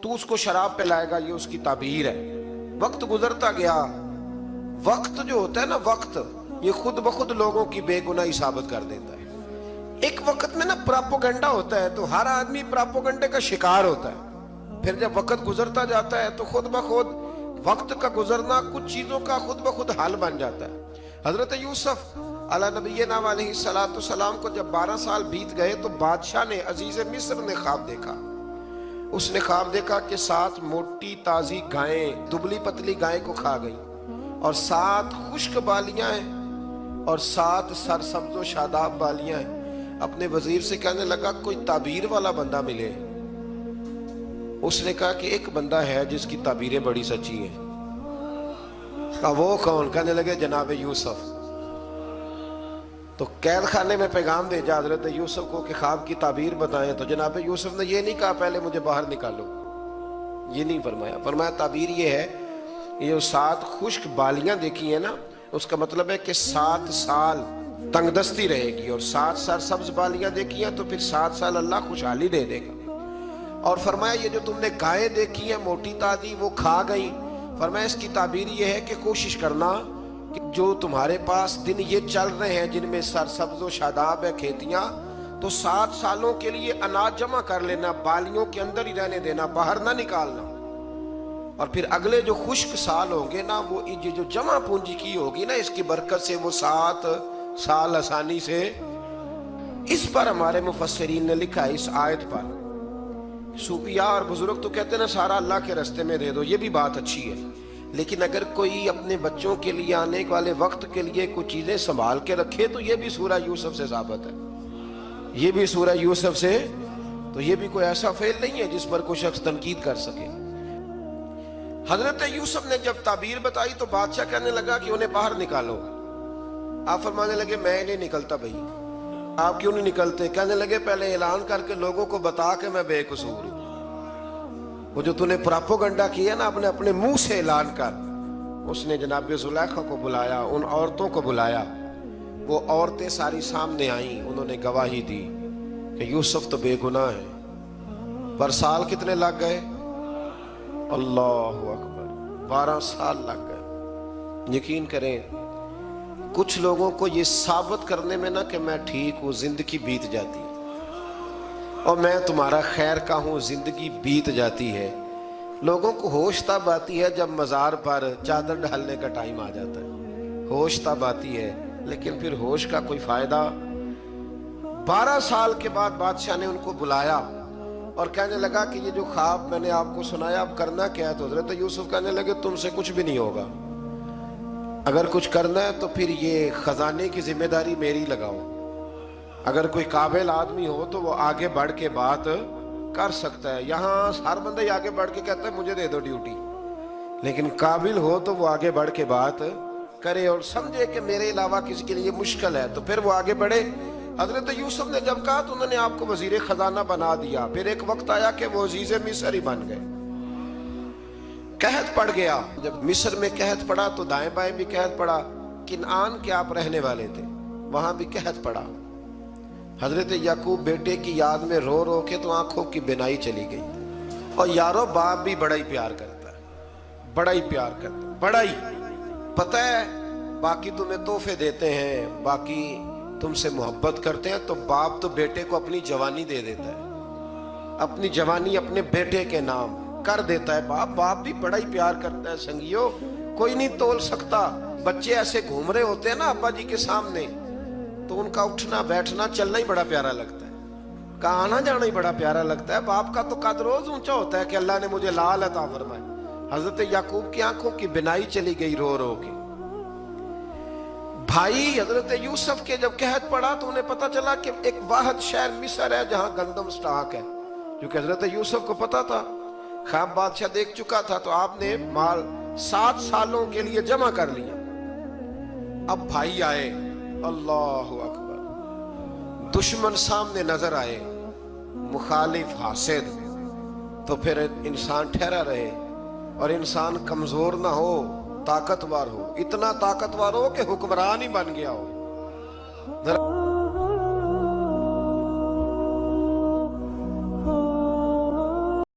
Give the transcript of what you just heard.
तू उसको शराब पिलाएगा, ये उसकी ताबीर है। वक्त गुजरता गया। वक्त जो होता है ना, वक्त ये खुद ब खुद लोगों की बेगुनाही साबित कर देता है। एक वक्त में ना प्रोपेगेंडा होता है तो हर आदमी प्रोपेगेंडे का शिकार होता है। फिर जब वक्त गुजरता जाता है तो खुद ब खुद वक्त का गुजरना कुछ चीजों का खुद ब खुद हाल बन जाता है। हजरत यूसुफ अला नबीना अलैहिस्सलातु सलाम को जब 12 साल बीत गए तो बादशाह ने, अजीज मिस्र ने ख्वाब देखा। उसने ख्वाब देखा कि 7 मोटी ताजी गायें दुबली पतली गाय को खा गई और 7 खुश्क बालियां हैं और 7 सरसब्ज़ो शादाब बालियां हैं। अपने वजीर से कहने लगा कोई ताबीर वाला बंदा मिले। उसने कहा कि एक बंदा है जिसकी ताबीरें बड़ी सच्ची हैं। कहा वो कौन? कहने लगे जनाब यूसुफ। तो कैद खाने में पैगाम भेजा हजरत यूसुफ को कि ख्वाब की ताबीर बताएं। तो जनाब यूसुफ ने ये नहीं कहा पहले मुझे बाहर निकालो, ये नहीं फरमाया। फरमाया ताबीर ये है, ये जो 7 खुश्क बालियां देखी है ना, उसका मतलब है कि 7 साल तंगदस्ती रहेगी, और 7 सरसब्ज बालियां देखी हैं तो फिर 7 साल अल्लाह खुशहाली दे देगा। और फरमाया ये जो तुमने गायें देखी हैं मोटी ताजी वो खा गई। फरमाया इसकी ताबीर ये है कि कोशिश करना कि जो तुम्हारे पास दिन ये चल रहे हैं जिनमें सरसब्ज़ो शादाब है खेतियां, तो 7 सालों के लिए अनाज जमा कर लेना, बालियों के अंदर ही रहने देना, बाहर ना निकालना। और फिर अगले जो खुश्क साल होंगे ना, वो ये जो जमा पूंजी की होगी ना, इसकी बरकत से वो 7 साल आसानी से। इस पर हमारे मुफस्सिरीन ने लिखा है, इस आयत पर सूफिया और बुजुर्ग तो कहते हैं ना सारा अल्लाह के रास्ते में दे दो, ये भी बात अच्छी है। लेकिन अगर कोई अपने बच्चों के लिए आने वाले वक्त के लिए कुछ चीजें संभाल के रखे तो ये भी सूरह यूसुफ से साबित है। ये भी सूरह यूसुफ से, तो ये भी कोई ऐसा फेल नहीं है जिस पर कोई शख्स तनकीद कर सके। हजरत यूसुफ ने जब ताबीर बताई तो बादशाह कहने लगा कि उन्हें बाहर निकालो। आप फरमाने लगे मैं नहीं निकलता। भाई आप क्यों नहीं निकलते? कहने लगे पहले ऐलान करके लोगों को बता के मैं बेकसूर हूं। वो जो तूने प्रोपेगेंडा किया ना, अपने अपने मुंह से ऐलान कर। उसने जनाब जुलैखा को बुलाया, उन औरतों को बुलाया। वो औरतें सारी सामने आईं, उन्होंने गवाही दी कि यूसुफ तो बेगुनाह है। पर साल कितने लग गए? अल्लाहु अकबर, 12 साल लग गए। यकीन करें कुछ लोगों को ये साबित करने में ना कि मैं ठीक हूं, जिंदगी बीत जाती है, और मैं तुम्हारा खैर का हूं, जिंदगी बीत जाती है। लोगों को होश तब आती है जब मज़ार पर चादर डालने का टाइम आ जाता है। होश तब आती है, लेकिन फिर होश का कोई फायदा। 12 साल के बाद बादशाह ने उनको बुलाया और कहने लगा कि ये जो ख्वाब मैंने आपको सुनाया अब करना क्या है? तो हजरत यूसुफ कहने लगे तुमसे कुछ भी नहीं होगा। अगर कुछ करना है तो फिर ये खजाने की जिम्मेदारी मेरी लगाओ। अगर कोई काबिल आदमी हो तो वो आगे बढ़ के बात कर सकता है। यहाँ हर बंदा ही आगे बढ़ के कहता है मुझे दे दो ड्यूटी, लेकिन काबिल हो तो वो आगे बढ़ के बात करे और समझे कि मेरे अलावा किसी के लिए मुश्किल है, तो फिर वो आगे बढ़े। हजरत यूसुफ ने जब कहा तो उन्होंने आपको वजीर खजाना बना दिया। फिर एक वक्त आया कि वो अजीज मिस्र ही बन गए। कहत पड़ गया। जब मिस्र में कहत पड़ा तो दाएं बाएं भी कहत पड़ा। किनान के आप रहने वाले थे, वहां भी कहत पड़ा। हजरत याकूब बेटे की याद में रो रो के तो आंखों की बिनाई चली गई। और यारो बाप भी बड़ा ही प्यार करता है, बड़ा ही प्यार करता है, बड़ा ही। पता है बाकी तुम्हें तोहफे देते हैं, बाकी तुमसे मोहब्बत करते हैं, तो बाप तो बेटे को अपनी जवानी दे देता है, अपनी जवानी अपने बेटे के नाम कर देता है। बाप भी बड़ा ही प्यार करता है। संगियो कोई नहीं तोल सकता। बच्चे ऐसे घूम रहे होते हैं ना अब्बा जी के सामने, तो उनका उठना बैठना चलना ही बड़ा प्यारा लगता है, का आना जाना ही बड़ा प्यारा लगता है। बाप का तो कद रोज ऊंचा होता है कि अल्लाह ने मुझे लाल अता फरमाए। हजरत याकूब की आंखों की बिनाई चली गई रो रो के। भाई हजरत यूसुफ के जब कहत पड़ा तो उन्हें पता चला कि एक वाहिद शहर मिस्र है जहां गंदम स्टॉक है, क्योंकि हजरत यूसुफ को पता था, ख्वाब बादशाह देख चुका था। तो आपने माल 7 सालों के लिए जमा कर लिया। अब भाई आए, अल्लाहु अकबर, दुश्मन सामने नजर आए, मुखालिफ हासिद, तो फिर इंसान ठहरा रहे और इंसान कमजोर ना हो, ताकतवर हो। इतना ताकतवर हो कि हुक्मरान ही बन गया हो।